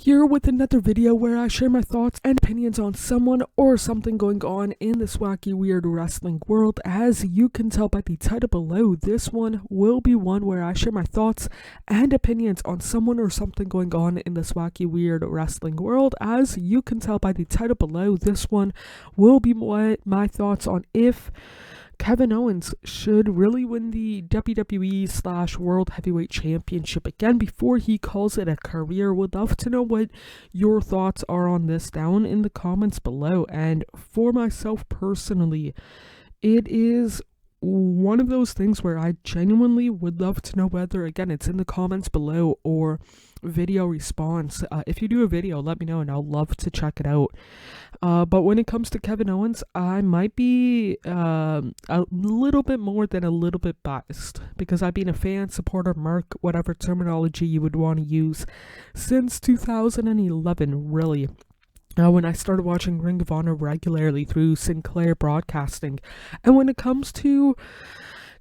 Here with another video where I share my thoughts and opinions on someone or something going on in this wacky weird wrestling world. As you can tell by the title below, this one will be one where I share my thoughts and opinions on someone or something going on in this wacky weird wrestling world. As you can tell by the title below, this one will be my thoughts on if Kevin Owens should really win the WWE / World Heavyweight Championship again before he calls it a career. Would love to know what your thoughts are on this down in the comments below. And for myself personally, it is one of those things where I genuinely would love to know whether, again, it's in the comments below or video response. If you do a video, let me know and I'll love to check it out. But when it comes to Kevin Owens, I might be a little bit more than a little bit biased because I've been a fan, supporter, mark, whatever terminology you would want to use, since 2011, really. When I started watching Ring of Honor regularly through Sinclair Broadcasting. And when it comes to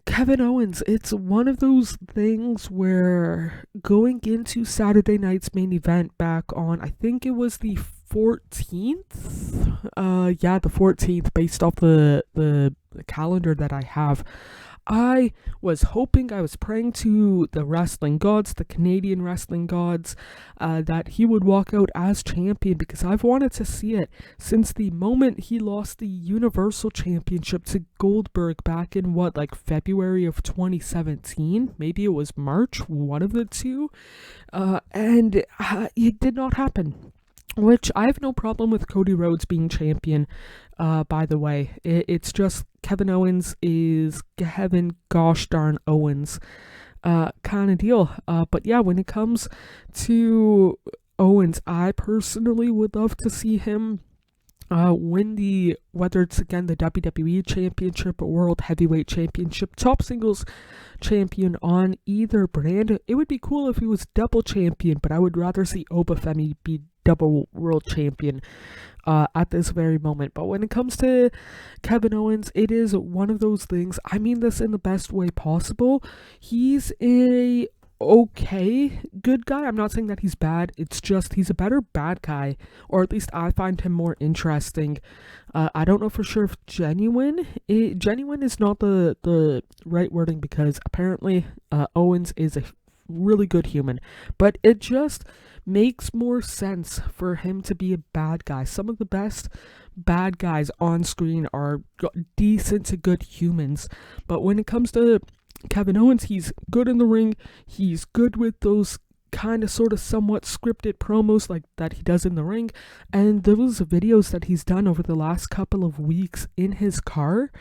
Kevin Owens, it's one of those things where going into Saturday night's main event back on, I think it was the 14th? The 14th, based off the calendar that I have. I was hoping, I was praying to the wrestling gods, the Canadian wrestling gods, that he would walk out as champion because I've wanted to see it since the moment he lost the Universal Championship to Goldberg back in February of 2017? Maybe it was March, one of the two. And it did not happen. Which I have no problem with Cody Rhodes being champion, by the way. It's just Kevin Owens is Kevin gosh darn Owens kind of deal. But yeah, when it comes to Owens, I personally would love to see him win whether it's again the WWE Championship or World Heavyweight Championship, top singles champion on either brand. It would be cool if he was double champion, but I would rather see Obafemi be double world champion at this very moment. But when it comes to Kevin Owens, it is one of those things. I mean this in the best way possible. He's a okay good guy. I'm not saying that he's bad. It's just he's a better bad guy, or at least I find him more interesting. I don't know for sure if genuine is not the right wording, because apparently Owens is a really good human, but it just makes more sense for him to be a bad guy. Some of the best bad guys on screen are decent to good humans, but when it comes to Kevin Owens, he's good in the ring. He's good with those kind of sort of somewhat scripted promos like that he does in the ring, and those videos that he's done over the last couple of weeks in his car,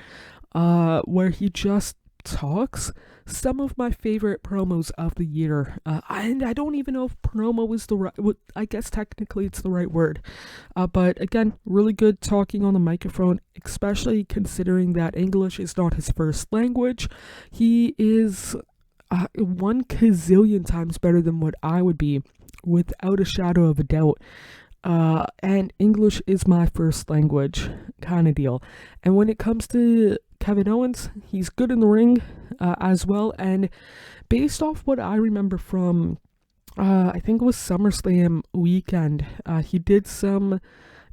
where he just talks. Some of my favorite promos of the year, and I don't even know if promo is the right, I guess technically it's the right word, but again, really good talking on the microphone, especially considering that English is not his first language. He is 1 gazillion times better than what I would be, without a shadow of a doubt. And English is my first language kind of deal. And when it comes to Kevin Owens, he's good in the ring as well. And based off what I remember from, I think it was SummerSlam weekend, he did some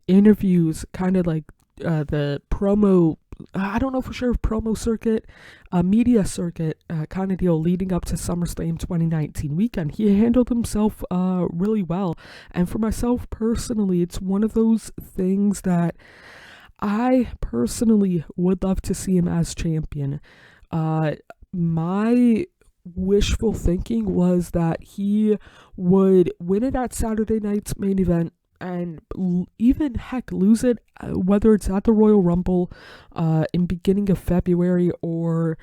interviews, kind of like the promo, I don't know for sure if promo circuit, media circuit kind of deal leading up to SummerSlam 2019 weekend. He handled himself really well. And for myself personally, it's one of those things that I personally would love to see him as champion. My wishful thinking was that he would win it at Saturday night's main event, and even heck lose it, whether it's at the Royal Rumble in beginning of February or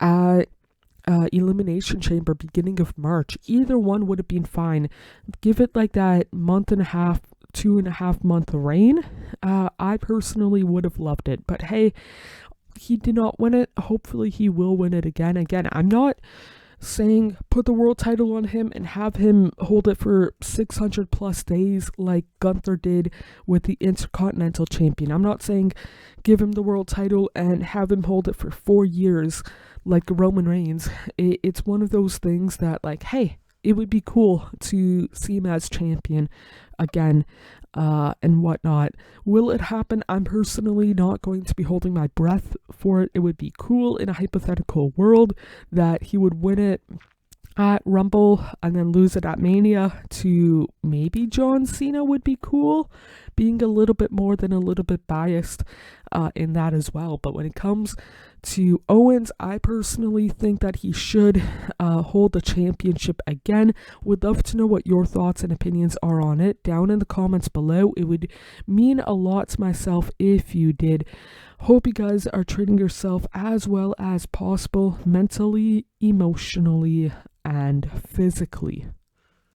at Elimination Chamber beginning of March. Either one would have been fine. Give it like that month and a half, 2.5 month reign. I personally would have loved it, but hey, he did not win it. Hopefully he will win it again. I'm not saying put the world title on him and have him hold it for 600 plus days like Gunther did with the Intercontinental Champion. I'm not saying give him the world title and have him hold it for 4 years like Roman Reigns. It's one of those things that, like, hey, it would be cool to see him as champion again, and whatnot. Will it happen? I'm personally not going to be holding my breath for it. It would be cool in a hypothetical world that he would win it at Rumble and then lose it at Mania to maybe John Cena would be cool, being a little bit more than a little bit biased in that as well. But when it comes to Owens, I personally think that he should hold the championship again. Would love to know what your thoughts and opinions are on it down in the comments below. It would mean a lot to myself if you did. Hope you guys are treating yourself as well as possible, mentally, emotionally, and physically.